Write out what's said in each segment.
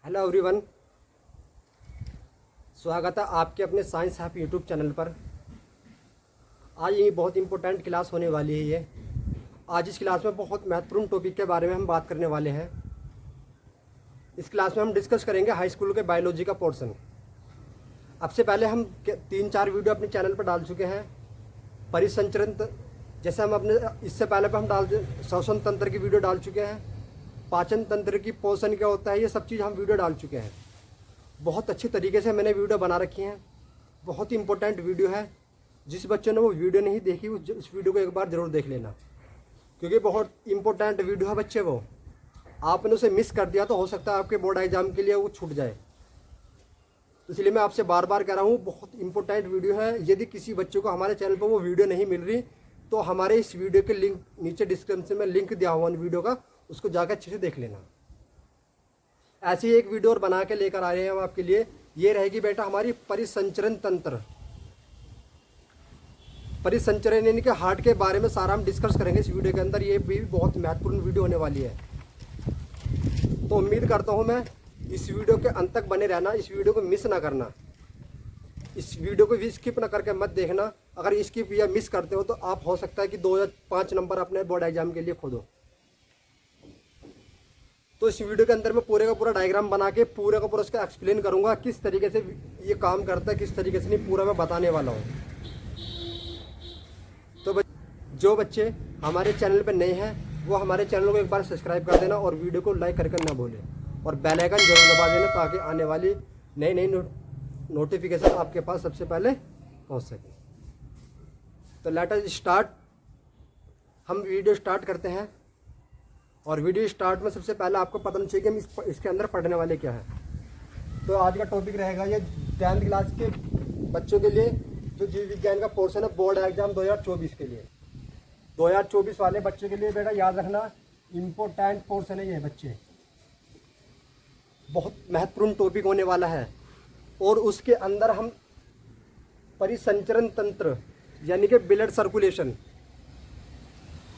Hello everyone, स्वागत है आपके अपने साइंस हैप यूट्यूब चैनल पर। आज ये बहुत इंपॉर्टेंट क्लास होने वाली है। ये आज इस क्लास में बहुत महत्वपूर्ण टॉपिक के बारे में हम बात करने वाले हैं। इस क्लास में हम डिस्कस करेंगे हाई स्कूल के बायोलॉजी का पोर्शन। अब से पहले हम 3-4 वीडियो अपने चैनल पर डाल चुके हैं। परिसंचरण जैसे हम अपने इससे पहले पर हम श्वसन तंत्र की वीडियो डाल चुके हैं। पाचन तंत्र की पोषण क्या होता है, ये सब चीज़ हम वीडियो डाल चुके हैं। बहुत अच्छी तरीके से मैंने वीडियो बना रखी हैं। बहुत ही इंपॉर्टेंट वीडियो है। जिस बच्चे ने वो वीडियो नहीं देखी उस वीडियो को एक बार ज़रूर देख लेना, क्योंकि बहुत इंपॉर्टेंट वीडियो है बच्चे। वो आपने उसे मिस कर दिया तो हो सकता है आपके बोर्ड एग्जाम के लिए वो छूट जाए। तो इसलिए मैं आपसे बार बार कह रहा हूँ, बहुत इंपॉर्टेंट वीडियो है। यदि किसी बच्चे को हमारे चैनल पर वो वीडियो नहीं मिल रही तो हमारे इस वीडियो के लिंक नीचे डिस्क्रिप्शन में लिंक दिया हुआ वीडियो का, उसको जाकर अच्छे से देख लेना। ऐसी एक वीडियो और बना के लेकर आ रहे हैं हम आपके लिए। ये रहेगी बेटा हमारी परिसंचरण तंत्र। परिसंचरण यानी कि हार्ट के बारे में सारा हम डिस्कस करेंगे इस वीडियो के अंदर। ये भी बहुत महत्वपूर्ण वीडियो होने वाली है। तो उम्मीद करता हूँ मैं इस वीडियो के अंत तक बने रहना, इस वीडियो को मिस ना करना। इस वीडियो को भी स्किप ना करके मत देखना। अगर स्किप या मिस करते हो तो आप हो सकता है कि 2 या 5 नंबर अपने बोर्ड एग्जाम के लिए खो दो। तो इस वीडियो के अंदर मैं पूरे का पूरा डायग्राम बना के पूरे का पूरा उसका एक्सप्लेन करूंगा, किस तरीके से ये काम करता है, किस तरीके से नहीं, पूरा मैं बताने वाला हूँ। तो जो बच्चे हमारे चैनल पर नए हैं वो हमारे चैनल को एक बार सब्सक्राइब कर देना और वीडियो को लाइक करके ना भूलें, और बेल आइकन जरूर दबा देना ताकि आने वाली नई नोटिफिकेशन आपके पास सबसे पहले पहुँच सके। तो लेट अस स्टार्ट। हम वीडियो स्टार्ट करते हैं। और वीडियो स्टार्ट में सबसे पहले आपको पता नहीं चाहिए कि हम इसके अंदर पढ़ने वाले क्या है। तो आज का टॉपिक रहेगा ये 10th क्लास के बच्चों के लिए जो जीव विज्ञान का पोर्शन है बोर्ड एग्जाम 2024 के लिए। 2024 वाले बच्चों के लिए बेटा याद रखना इम्पोर्टेंट पोर्शन है ये बच्चे। बहुत महत्वपूर्ण टॉपिक होने वाला है। और उसके अंदर हम परिसंचरण तंत्र यानी कि ब्लड सर्कुलेशन,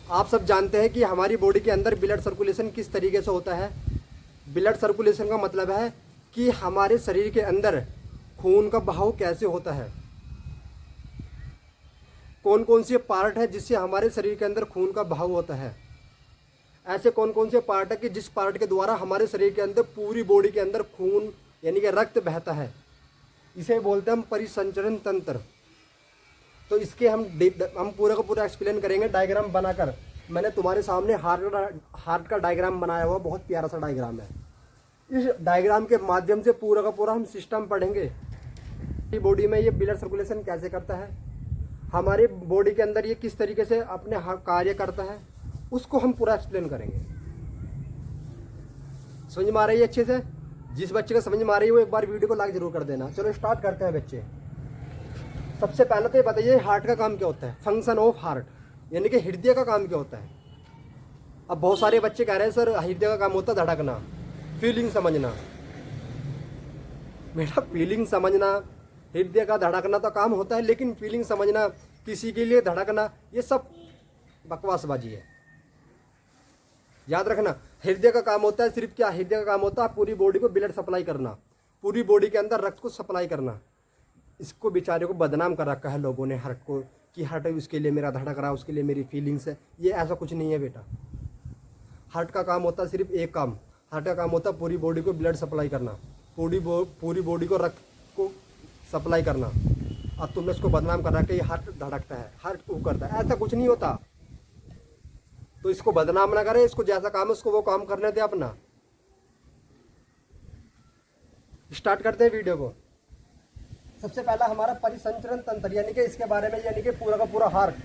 आप सब जानते हैं कि हमारी बॉडी के अंदर ब्लड सर्कुलेशन किस तरीके से होता है। ब्लड सर्कुलेशन का मतलब है कि हमारे शरीर के अंदर खून का बहाव कैसे होता है, कौन कौन से पार्ट है जिससे हमारे शरीर के अंदर खून का बहाव होता है। ऐसे कौन कौन से पार्ट है कि जिस पार्ट के द्वारा हमारे शरीर के अंदर पूरी बॉडी के अंदर खून यानी कि रक्त बहता है, इसे बोलते हैं हम परिसंचरण तंत्र। तो इसके हम पूरा का पूरा एक्सप्लेन करेंगे डायग्राम बनाकर। मैंने तुम्हारे सामने हार्ट का डायग्राम बनाया हुआ, बहुत प्यारा सा डायग्राम है। इस डायग्राम के माध्यम से पूरा का पूरा हम सिस्टम पढ़ेंगे। बॉडी में ये ब्लड सर्कुलेशन कैसे करता है, हमारी बॉडी के अंदर ये किस तरीके से अपने कार्य करता है, उसको हम पूरा एक्सप्लेन करेंगे। समझ में आ रही है अच्छे से? जिस बच्चे को समझ में आ रही है वो एक बार वीडियो को लाइक जरूर कर देना। चलो स्टार्ट करते हैं बच्चे। सबसे पहले तो ये बताइए हार्ट का काम क्या होता है, फंक्शन ऑफ हार्ट यानी कि हृदय का काम क्या होता है। अब बहुत सारे बच्चे कह रहे हैं सर हृदय का काम होता है धड़कना, फीलिंग समझना। बेटा फीलिंग समझना, हृदय का धड़कना तो काम होता है, लेकिन फीलिंग समझना, किसी के लिए धड़कना, ये सब बकवासबाजी है। याद रखना हृदय का काम होता है सिर्फ क्या, हृदय का काम होता है पूरी बॉडी को ब्लड सप्लाई करना, पूरी बॉडी के अंदर रक्त को सप्लाई करना। इसको बेचारे को बदनाम कर रखा है लोगों ने हार्ट को, कि हार्ट उसके लिए मेरा धड़क रहा है, उसके लिए मेरी फीलिंग्स है। ये ऐसा कुछ नहीं है बेटा। हार्ट का काम होता है सिर्फ एक काम, हार्ट का काम होता है पूरी बॉडी को ब्लड सप्लाई करना, पूरी बॉडी को रक्त को सप्लाई करना। अब तुमने इसको बदनाम कर रखा है कि हार्ट धड़कता है, हार्ट वो करता है, ऐसा कुछ नहीं होता। तो इसको बदनाम ना करें, इसको जैसा काम है उसको वो काम करने दे अपना। स्टार्ट करते हैं वीडियो को। सबसे पहला हमारा परिसंचरण तंत्र यानी कि इसके बारे में, यानी कि पूरा का पूरा हार्ट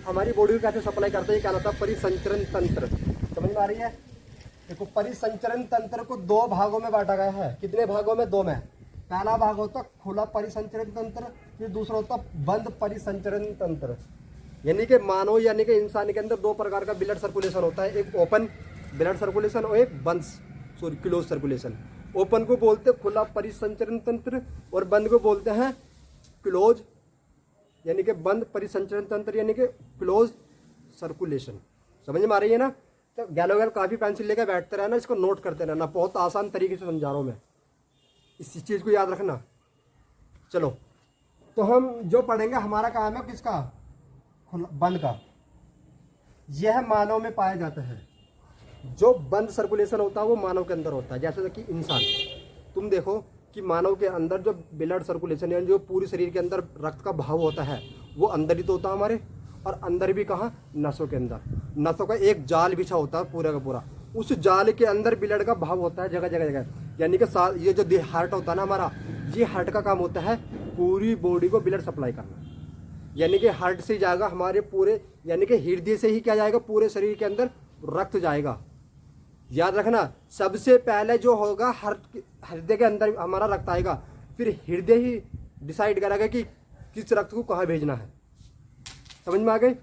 हमारी बॉडी को कैसे सप्लाई करता है, ये क्या होता है परिसंचरण तंत्र। समझ में आ रही है? देखो परिसंचरण तंत्र को 2 भागों में बांटा गया है। कितने भागों में? 2 में। पहला भाग होता है खुला परिसंचरण तंत्र, फिर दूसरा होता है बंद परिसंचरण तंत्र। यानी कि मानव यानी कि इंसान के अंदर 2 प्रकार का ब्लड सर्कुलेशन होता है, एक ओपन ब्लड सर्कुलेशन और एक बंद क्लोज सर्कुलेशन। ओपन को बोलते हैं खुला परिसंचरण तंत्र और बंद को बोलते हैं क्लोज यानी कि बंद परिसंचरण तंत्र यानी कि क्लोज सर्कुलेशन। समझ में आ रही है ना? तो गैलो काफ़ी पेंसिल लेकर बैठते रहना, इसको नोट करते रहना। बहुत आसान तरीके से समझा रहा हूँ मैं। इस चीज़ को याद रखना। चलो, तो हम जो पढ़ेंगे हमारा काम है किसका, बंद का। यह मानव में पाया जाता है। जो बंद सर्कुलेशन होता है वो मानव के अंदर होता है। जैसे कि इंसान, तुम देखो कि मानव के अंदर जो ब्लड सर्कुलेशन यानी जो पूरे शरीर के अंदर रक्त का बहाव होता है वो अंदर ही तो होता है हमारे, और अंदर भी कहाँ, नसों के अंदर। नसों का एक जाल बिछा होता है पूरा का पूरा, उस जाल के अंदर ब्लड का बहाव होता है जगह जगह जगह। यानी कि ये जो हार्ट होता है ना हमारा, ये हार्ट का काम होता है पूरी बॉडी को ब्लड सप्लाई करना। यानी कि हार्ट से जाएगा हमारे पूरे, यानी कि हृदय से ही क्या जाएगा, पूरे शरीर के अंदर रक्त जाएगा। याद रखना, सबसे पहले जो होगा हृदय के अंदर हमारा रक्त आएगा, फिर हृदय ही डिसाइड करेगा कि किस रक्त को कहाँ भेजना है। समझ में आ गई।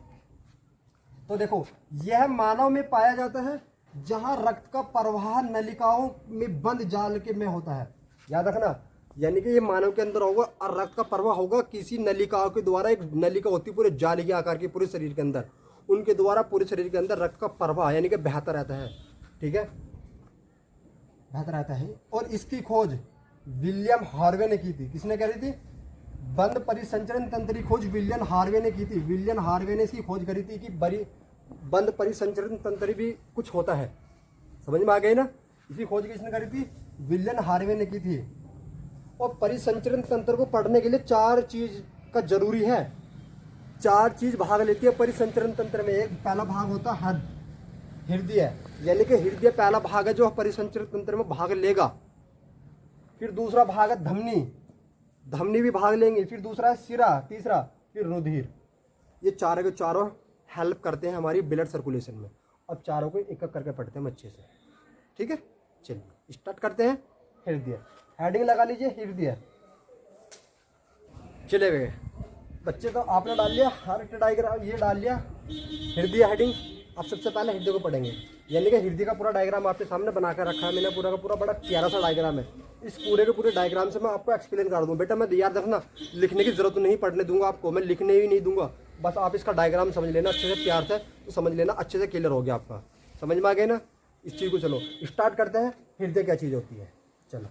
तो देखो, यह मानव में पाया जाता है जहां रक्त का प्रवाह नलिकाओं में बंद जाल के में होता है। याद रखना, यानी कि ये मानव के अंदर होगा और रक्त का प्रवाह होगा किसी नलिकाओं के द्वारा। एक नलिका होती है पूरे जाल के आकार की पूरे शरीर के अंदर, उनके द्वारा पूरे शरीर के अंदर रक्त का प्रवाह यानी कि बहता रहता है। ठीक है, बहता रहता है। और इसकी खोज विलियम हार्वे ने की थी। किसने करी थी? बंद परिसंचरण तंत्र की खोज विलियम हार्वे ने की थी। विलियम हार्वे ने इसकी खोज करी थी कि बंद परिसंचरण तंत्र भी कुछ होता है। समझ में आ गई ना। इसी खोज किसने करी थी? विलियम हार्वे ने की थी। और परिसंचरण तंत्र को पढ़ने के लिए 4 चीज का जरूरी है। 4 चीज भाग लेती है परिसंचरण तंत्र में। एक पहला भाग होता है हृदय, यानी कि हृदय पहला भाग है जो परिसंचरण तंत्र में भाग लेगा। फिर दूसरा भाग है धमनी, धमनी भी भाग लेंगे। फिर दूसरा है सिरा, तीसरा फिर रुधिर। ये चारों के चारों हेल्प करते हैं हमारी ब्लड सर्कुलेशन में। अब चारों को एक एक करके पढ़ते हैं अच्छे से। ठीक है, चलिए स्टार्ट करते हैं। हृदय, हेडिंग लगा लीजिए हृदय। चले गए बच्चे, तो आपने डाल लिया हार्ट डायग्राम, ये डाल लिया हृदय हेडिंग। अब सबसे पहले हृदय को पढ़ेंगे, यानी कि हृदय का पूरा डायग्राम आपके सामने बना कर रखा है मैंने। पूरा का पूरा बड़ा प्यारा सा डायग्राम है। इस पूरे के पूरे डायग्राम से मैं आपको एक्सप्लेन कर दूँ। बेटा मैं याद रखना, लिखने की जरूरत नहीं, पढ़ने दूंगा आपको, मैं लिखने ही नहीं दूंगा। बस आप इसका डायग्राम समझ लेना अच्छे से, प्यार से तो समझ लेना, अच्छे से क्लियर हो गया आपका। समझ में आ गए ना इस चीज़ को। चलो स्टार्ट करते हैं। हृदय क्या चीज़ होती है? चलो,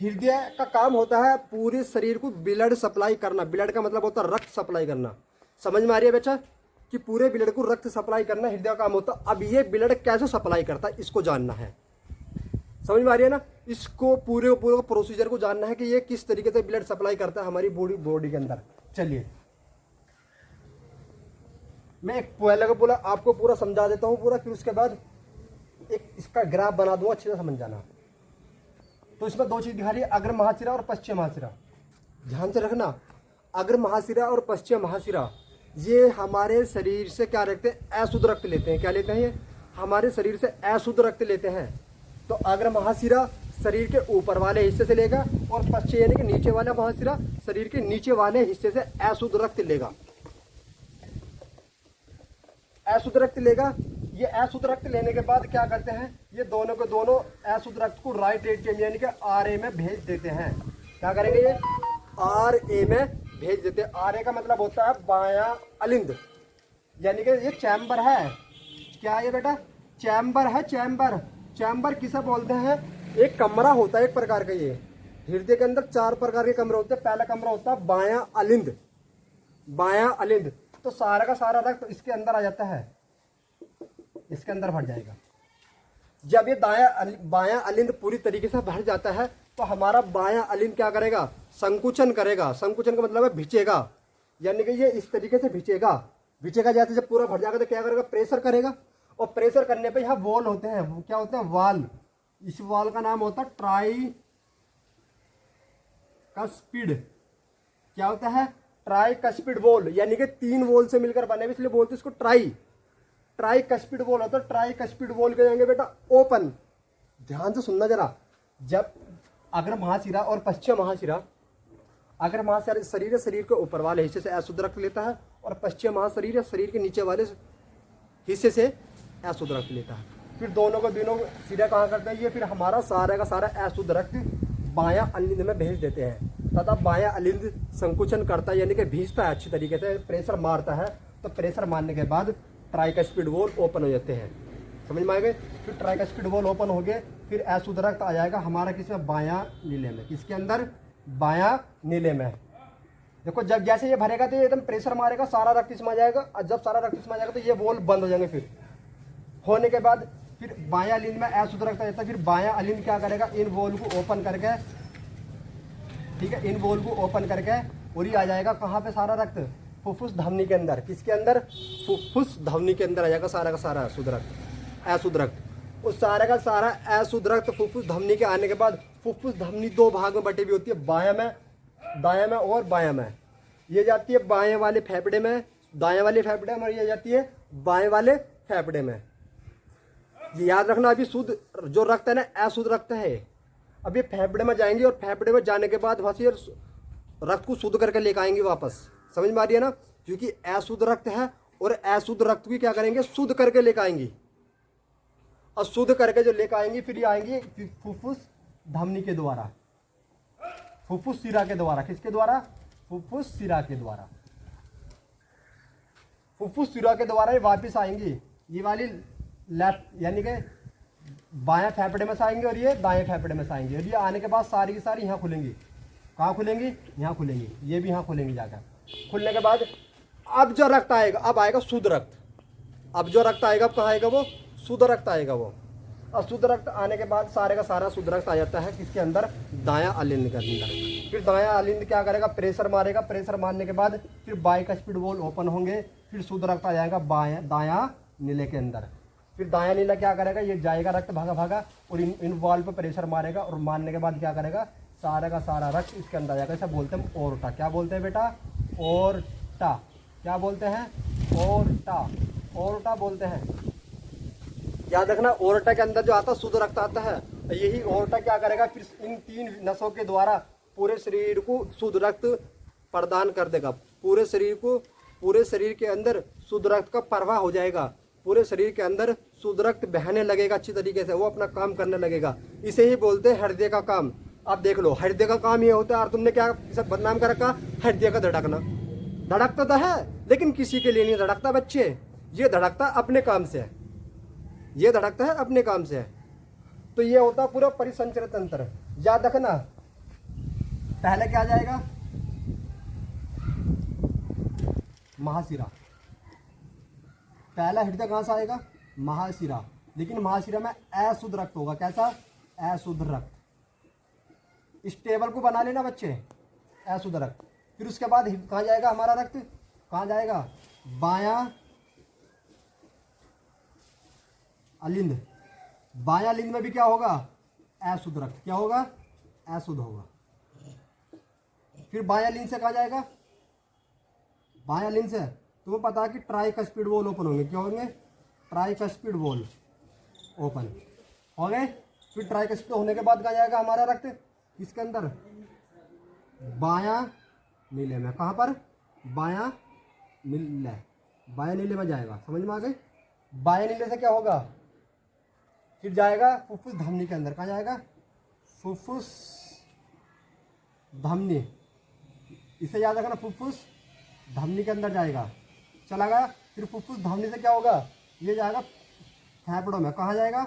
हृदय का काम होता है पूरे शरीर को ब्लड सप्लाई करना। ब्लड का मतलब होता है रक्त सप्लाई करना। समझ में आ रही है बच्चा कि पूरे ब्लड को रक्त सप्लाई करना हृदय का काम होता है। अब ये ब्लड कैसे सप्लाई करता है इसको जानना है। समझ में आ रही है ना। इसको पूरे प्रोसीजर को जानना है कि ये किस तरीके से ब्लड सप्लाई करता है हमारी बॉडी के अंदर। चलिए मैं एक पहले को बोला आपको पूरा समझा देता हूँ पूरा, फिर उसके बाद एक इसका ग्राफ बना दूंगा, अच्छे से समझ जाना। तो इसमें 2 चीज दिखा रही है, अग्र महाशिरा और पश्चिम महाशिरा। ध्यान से रखना, अग्र महाशिरा और पश्चिम महाशिरा ये हमारे शरीर से क्या रखते हैं? अशुद्ध रक्त लेते हैं। क्या लेते हैं? ये हमारे शरीर से अशुद्ध रक्त लेते हैं। तो अग्र महाशिरा शरीर के ऊपर वाले हिस्से से लेगा और पश्चिम यानी कि नीचे वाला महाशिरा शरीर के नीचे वाले हिस्से से अशुद्ध रक्त लेगा। अशुद्ध रक्त लेगा। ये अशुद्ध रक्त लेने के बाद क्या करते हैं? ये दोनों के दोनों अशुद्ध रक्त को राइट एट्रियम यानी कि RA में भेज देते हैं। क्या करेंगे? ये RA में भेज देते हैं। RA का मतलब होता है बायां अलिंद, यानी कि ये चैम्बर है। क्या है ये बेटा? चैम्बर है। चैम्बर, चैम्बर किसे बोलते हैं? एक कमरा होता है एक प्रकार का। ये हृदय के अंदर 4 प्रकार के कमरे होते हैं। पहला कमरा होता है बायां अलिंद, बायां अलिंद। तो सारा का सारा रक्त इसके अंदर आ जाता है, इसके अंदर भर जाएगा। जब ये बायां अलिंद पूरी तरीके से भर जाता है तो हमारा बायां अलिंद क्या करेगा? संकुचन करेगा। संकुचन का मतलब है भिचेगा, यानी कि ये इस तरीके से भिचेगा। भिचेगा जैसे जब पूरा भर जाएगा तो क्या करेगा? प्रेशर करेगा। और प्रेशर करने पे यहाँ वॉल होते हैं। वो क्या होते हैं? वाल। इस वाल का नाम होता है ट्राइकस्पिड। क्या होता है? ट्राइकस्पिड वॉल, यानी कि 3 वॉल से मिलकर बने, इसलिए बोलते इसको ट्राइकस्पिड वॉल होता है। ट्राइकस्पिड वॉल के जाएंगे बेटा ओपन। ध्यान से सुनना जरा। जब अग्र महाशिरा और पश्चिम महाशिरा, अग्र महाशिरा शरीर के ऊपर वाले हिस्से से अशुद्ध रक्त लेता है और पश्चिम महाशरीर शरीर के नीचे वाले हिस्से से अशुद्ध रक्त लेता है। फिर दोनों को सीधा कहाँ करते हैं? ये फिर हमारा सारा का सारा अशुद्ध रक्त बायां अलिंद में भेज देते हैं तथा बायां अलिंद संकुचन करता है, यानी कि भीजता है अच्छी तरीके से, प्रेशर मारता है। तो प्रेशर मारने के बाद ट्राइकस्पिड वॉल ओपन हो जाते हैं। समझ में आ गए? फिर ट्राइकस्पिड वॉल ओपन हो गए, फिर अशुद्ध रक्त आ जाएगा हमारा किसमें, बायां नीले में। किसके अंदर, बायां नीले में। देखो जब जैसे ये भरेगा तो ये एकदम प्रेशर मारेगा, सारा रक्त इसमें आ जाएगा, और जब सारा रक्त इसमें आ जाएगा तो ये वॉल्व बंद हो जाएंगे। फिर होने के बाद फिर बायां अलिंद में अशुद्ध रक्त आ जाता है। फिर बायां अलिंद क्या करेगा, इन वॉल्व को ओपन करके, ठीक है, इन वॉल्व को ओपन करके, और ये आ जाएगा कहाँ पे सारा रक्त, फुफ्फुस धमनी के अंदर। किसके अंदर, फुफ्फुस धमनी के अंदर आ जाएगा सारा का सारा अशुद्ध रक्त, अशुद्ध रक्त। उस सारा का सारा अशुद्ध रक्त फुफ्फुस धमनी के आने के बाद, फुफ्फुस धमनी दो भाग में बटी हुई होती है, बायां में, दायां में और बायां में। ये जाती है बाएं वाले फेफड़े में, दाएं वाले फेफड़े में, और ये जाती है बाएं वाले फेफड़े में। ये याद रखना, अभी शुद्ध जो रक्त है ना, अशुद्ध रक्त है। अब ये फेफड़े में जाएंगे, और फेफड़े में जाने के बाद वहाँ से रक्त को शुद्ध करके लेकर आएंगे वापस। समझ में आ रही है ना, क्योंकि अशुद्ध रक्त है, और अशुद्ध रक्त भी क्या करेंगे, शुद्ध करके लेकर आएंगी। और शुद्ध करके जो लेकर आएंगी, फिर ये आएंगी फुफ्फुस धमनी के द्वारा, फुफ्फुस शिरा के द्वारा। किसके द्वारा, फुफ्फुस शिरा के द्वारा। फुफ्फुस शिरा के द्वारा ये वापस आएंगी, ये वाली लेफ्ट यानी कि बाएं फेफड़े में से आएंगे, और ये दाएं फेफड़े में से आएंगे। और ये आने के बाद सारी की सारी यहाँ खुलेंगी। कहाँ खुलेंगी, यहाँ खुलेंगी, ये भी यहाँ खुलेंगी जाकर। खुलने के बाद अब जो रक्त आएगा, अब आएगा शुद्ध रक्त। अब जो रक्त आएगा, अब कहाँ आएगा, वो शुद्ध रक्त आएगा वो। और शुद्ध रक्त आने के बाद सारे का सारा शुद्ध रक्त आ जाता है किसके अंदर, दायां अलिंद के अंदर। फिर दायां अलिंद क्या करेगा, प्रेशर मारेगा। प्रेशर मारने के बाद फिर बाइकस्पिड वॉल्व ओपन होंगे, फिर शुद्ध रक्त आ जाएगा दायां नीले के अंदर। फिर दायां नीला क्या करेगा, ये जाएगा रक्त भागा भागा, और इन वॉल्व पर प्रेशर मारेगा, और मारने के बाद क्या करेगा, सारा का सारा रक्त इसके अंदर आ जाएगा। इसे बोलते हैं ओरटा। क्या बोलते हैं बेटा, ओरटा। क्या बोलते हैं, ओरटा, ओरटा बोलते हैं। याद रखना, ओरटा के अंदर जो आता है शुद्ध रक्त आता है। यही ओरटा क्या करेगा, फिर इन तीन नसों के द्वारा पूरे शरीर को शुद्ध रक्त प्रदान कर देगा। पूरे शरीर को, पूरे शरीर के अंदर शुद्ध रक्त का प्रवाह हो जाएगा। पूरे शरीर के अंदर शुद्ध रक्त बहने लगेगा अच्छी तरीके से, वो अपना काम करने लगेगा। इसे ही बोलते हैं हृदय का काम। अब देख लो, हृदय का काम ये होता है, और तुमने क्या सब बदनाम कर रखा, हृदय का धड़कना। धड़कता तो है, लेकिन किसी के लिए नहीं धड़कता बच्चे। ये धड़कता अपने काम से है, ये धड़कता है अपने काम से है। तो ये होता पूरा परिसंचरण तंत्र। याद रखना, पहले क्या आ जाएगा, महाशिरा। पहला हृदय कहां से आएगा, महाशिरा। लेकिन महाशिरा में अशुद्ध रक्त होगा। कैसा, अशुद्ध रक्त। इस टेबल को बना लेना बच्चे, अशुद्ध रक्त। फिर उसके बाद कहां जाएगा हमारा रक्त, कहां जाएगा, बायां अलिंद। बायां अलिंद में भी क्या होगा, अशुद्ध रक्त। क्या होगा, अशुद्ध होगा। फिर बायां अलिंद से कहां जाएगा, बायां अलिंद से तुम्हें पता है कि ट्राइकस्पिड वॉल्व ओपन होंगे। क्या होंगे, ट्राइकस्पिड वॉल्व ओपन हो गए। फिर ट्राइकस्पिड होने के बाद कहाँ जाएगा हमारा रक्त, किसके अंदर, बायां नीले में। कहाँ पर, बायां नीले, बायां नीले में जाएगा। समझ में आ गई। बायां नीले से क्या होगा, फिर जाएगा फुफ्फुस धमनी के अंदर। कहाँ जाएगा, फुफ्फुस धमनी। इसे याद रखना, फुफ्फुस धमनी के अंदर जाएगा। चला गया। फिर फुफ्फुस धमनी से क्या होगा, ये जाएगा फेफड़ों में। कहाँ जाएगा,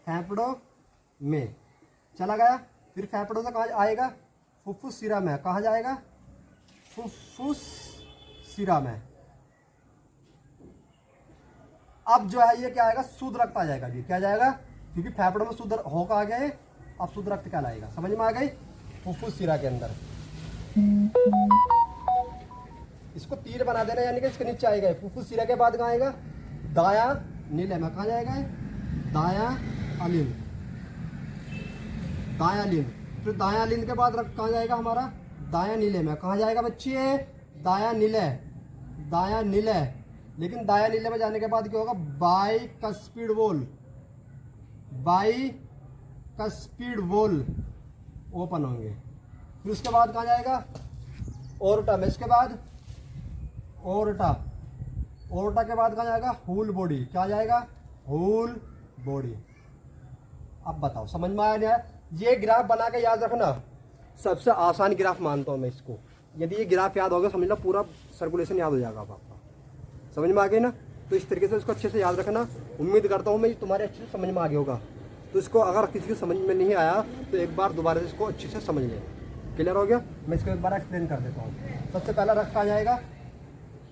फेफड़ों में चला गया। फिर फेफड़ों से कहाँ आएगा, फुफ्फुस शिरा में। कहाँ जाएगा, फुफ्फुस शिरा में। अब जो है ये क्या आएगा, शुद्ध रक्त आ जाएगा। ये क्या जाएगा, क्योंकि फेफड़ों में शुद्ध होकर आ गए, अब शुद्ध रक्त क्या लाएगा। समझ में आ गई। फुफ्फुस शिरा के अंदर इसको तीर बना देना, यानी कि इसके नीचे आएगा। फुफ्फुस शिरा के बाद कहाँ आएगा, दायां नीले में। कहाँ जाएगा, दायां अलिंद, दायां अलिंद। फिर दायां अलिंद के बाद रक्त कहाँ जाएगा हमारा, दायां नीले में। कहाँ जाएगा बच्चे, दायां नीले, दायां नीले। लेकिन दायां नीले में जाने के बाद क्या होगा, bicuspid valve, bicuspid valve open होंगे। फिर उसके बाद कहाँ जाएगा, ओरटा में। इसके बाद ओरटा, ओरटा के बाद कहाँ जाएगा, होल बॉडी। क्या जाएगा, होल बॉडी। अब बताओ समझ में आया नहीं। ये ग्राफ बना के याद रखना, सबसे आसान ग्राफ मानता हूँ मैं इसको। यदि ये ग्राफ याद होगा समझ लो पूरा सर्कुलेशन याद हो जाएगा आपका। समझ में आ गई ना। तो इस तरीके से इसको अच्छे से याद रखना। उम्मीद करता हूँ मैं तुम्हारे अच्छे से समझ में आ गया होगा। तो इसको अगर किसी को समझ में नहीं आया तो एक बार दोबारा से इसको अच्छे से समझ लेना। क्लियर हो गया? मैं इसको एक बार एक्सप्लेन कर देता हूँ। सबसे पहला रक्त आ जाएगा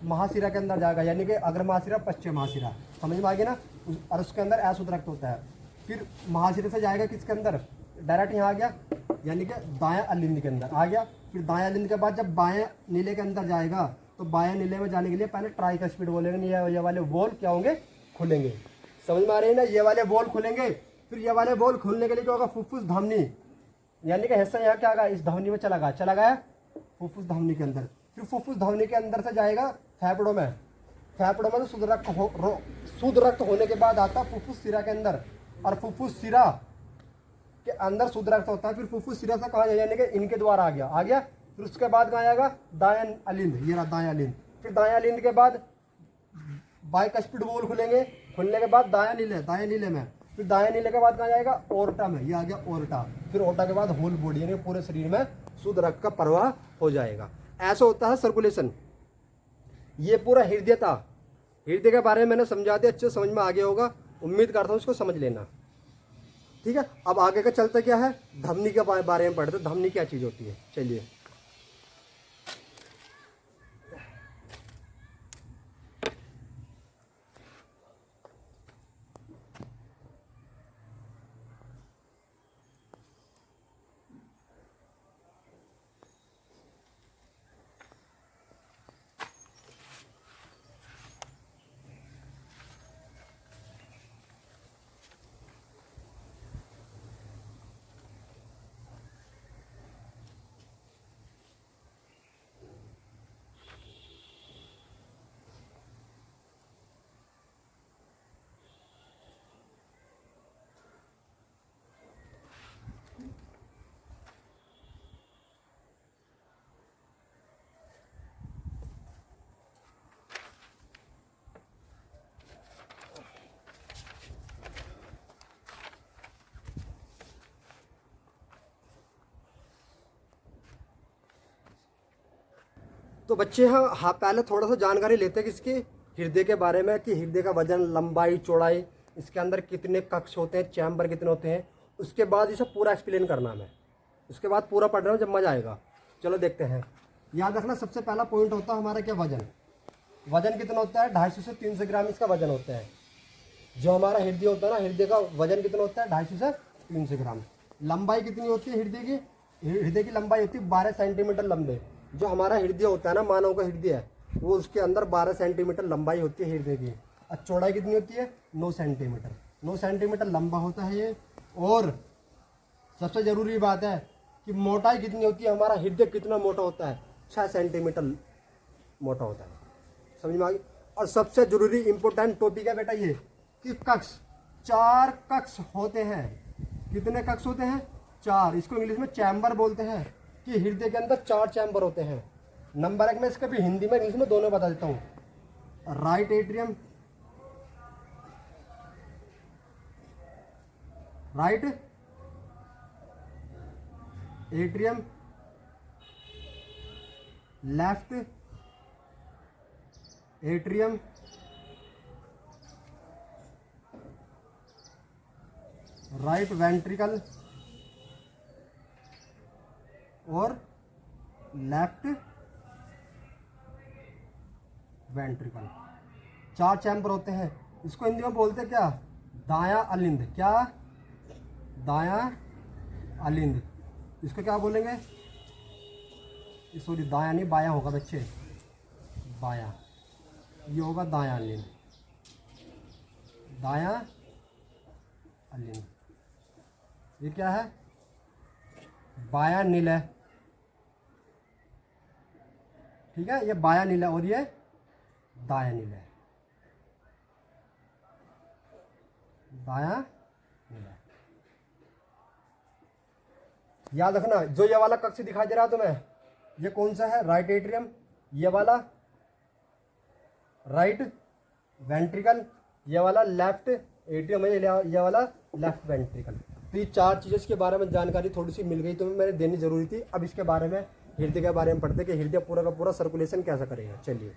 महाशिरा के अंदर जाएगा, यानी कि अग्र महाशिरा पश्चिम महाशिरा, समझ में आ गया ना। और उसके अंदर अशुद्ध रक्त होता है। फिर महाशिरा से जाएगा किसके अंदर, डायरेक्ट यहाँ आ गया, यानी कि दायां अलिंद के अंदर आ गया। फिर दायां अलिंद के बाद जब बाएं नीले के अंदर जाएगा तो बाएं नीले में जाने के लिए पहले ट्राइकस्पिड बोलेंगे, ये वाले वॉल क्या होंगे, खुलेंगे। समझ में आ रही है ना, ये वाले वॉल खुलेंगे। फिर ये वाले वॉल खुलने के लिए क्या होगा, फुफ्फुस धमनी, यानी कि हिस्सा यहाँ क्या होगा, इस धमनी में चला गया फुफ्फुस धमनी के अंदर। फिर फुफ्फुस धमनी के अंदर से जाएगा फेफड़ों में तो शुद्ध रक्त होने के बाद आता फुफ्फुस सिरा के अंदर, और फुफ्फुस सिरा के अंदर शुद्ध रक्त होता है। फिर फुफ्फुस सिरा से कहाँ जाएगा, यानी कि इनके द्वारा आ गया। फिर उसके बाद कहाँ आएगा, दायां अलिंद, ये रहा दायां अलिंद। फिर दायां अलिंद के बाद बाइकस्पिड वॉल खुलेंगे, खुलने के बाद दायां नीले में। फिर दायां नीले के बाद कहाँ जाएगा, ओर्टा में, ये आ गया ओर्टा। फिर ओर्टा के बाद होल बॉडी, यानी पूरे शरीर में शुद्ध रक्त का प्रवाह हो जाएगा। ऐसा होता है सर्कुलेशन। ये पूरा हृदय था। हृदय के बारे में मैंने समझा दिया, अच्छे समझ में आ गया होगा। उम्मीद करता हूँ इसको समझ लेना। ठीक है, अब आगे का चलता क्या है, धमनी के बारे में पढ़ते। धमनी क्या चीज़ होती है, चलिए। तो बच्चे हाँ पहले थोड़ा सा जानकारी लेते हैं किसकी, हृदय के बारे में, कि हृदय का वजन, लंबाई, चौड़ाई, इसके अंदर कितने कक्ष होते हैं, चैम्बर कितने होते हैं। उसके बाद इसे पूरा एक्सप्लेन करना है। उसके बाद पूरा पढ़ रहा हूँ, जब मजा आएगा। चलो देखते हैं। याद रखना, सबसे पहला पॉइंट होता है हमारा क्या, वजन। वजन कितना होता है, 250 से 300 ग्राम इसका वजन होता है। जो हमारा हृदय होता है ना, हृदय का वजन कितना होता है, 250 से 300 ग्राम। लंबाई कितनी होती है हृदय की लंबाई होती है 12 सेंटीमीटर लंबे। जो हमारा हृदय होता है ना, मानव का हृदय है, वो उसके अंदर 12 सेंटीमीटर लंबाई होती है हृदय की। और चौड़ाई कितनी होती है, 9 सेंटीमीटर। 9 सेंटीमीटर लंबा होता है ये। और सबसे ज़रूरी बात है कि मोटाई कितनी होती है, हमारा हृदय कितना मोटा होता है, 6 सेंटीमीटर मोटा होता है। समझ में आ गई। और सबसे जरूरी इंपॉर्टेंट टॉपिक है बेटा ये, कि कक्ष, 4 कक्ष होते हैं। कितने कक्ष होते हैं, 4। इसको इंग्लिश में चैम्बर बोलते हैं, कि हृदय के अंदर 4 चैम्बर होते हैं। नंबर 1 में इसका भी हिंदी में इंग्लिश में दोनों बता देता हूँ। Right atrium, right atrium, left atrium, right ventricle और लेफ्ट वेंट्रिकल। 4 चैम्बर होते हैं। इसको हिंदी में बोलते क्या, दायां अलिंद। क्या, दायां अलिंद। इसको क्या बोलेंगे, सॉरी दायां नहीं, बायां होगा बच्चे, बायां। ये होगा दायां अलिंद, दायां अलिंद। ये क्या है, बायां नीला। ठीक है, ये बायां नीला और ये दायां नीला, दायां नीला। याद रखना, जो ये वाला कक्ष दिखाई दे रहा है तुम्हें, ये कौन सा है, राइट एट्रियम। ये वाला राइट वेंट्रिकल, ये वाला लेफ्ट एट्रियम है, ये वाला लेफ्ट वेंट्रिकल। तो ये 4 चीज़ों के बारे में जानकारी थोड़ी सी मिल गई तो मैंने देनी जरूरी थी। अब इसके बारे में, हृदय के बारे में पढ़ते कि हृदय पूरा का पूरा सर्कुलेशन कैसा करेगा। चलिए।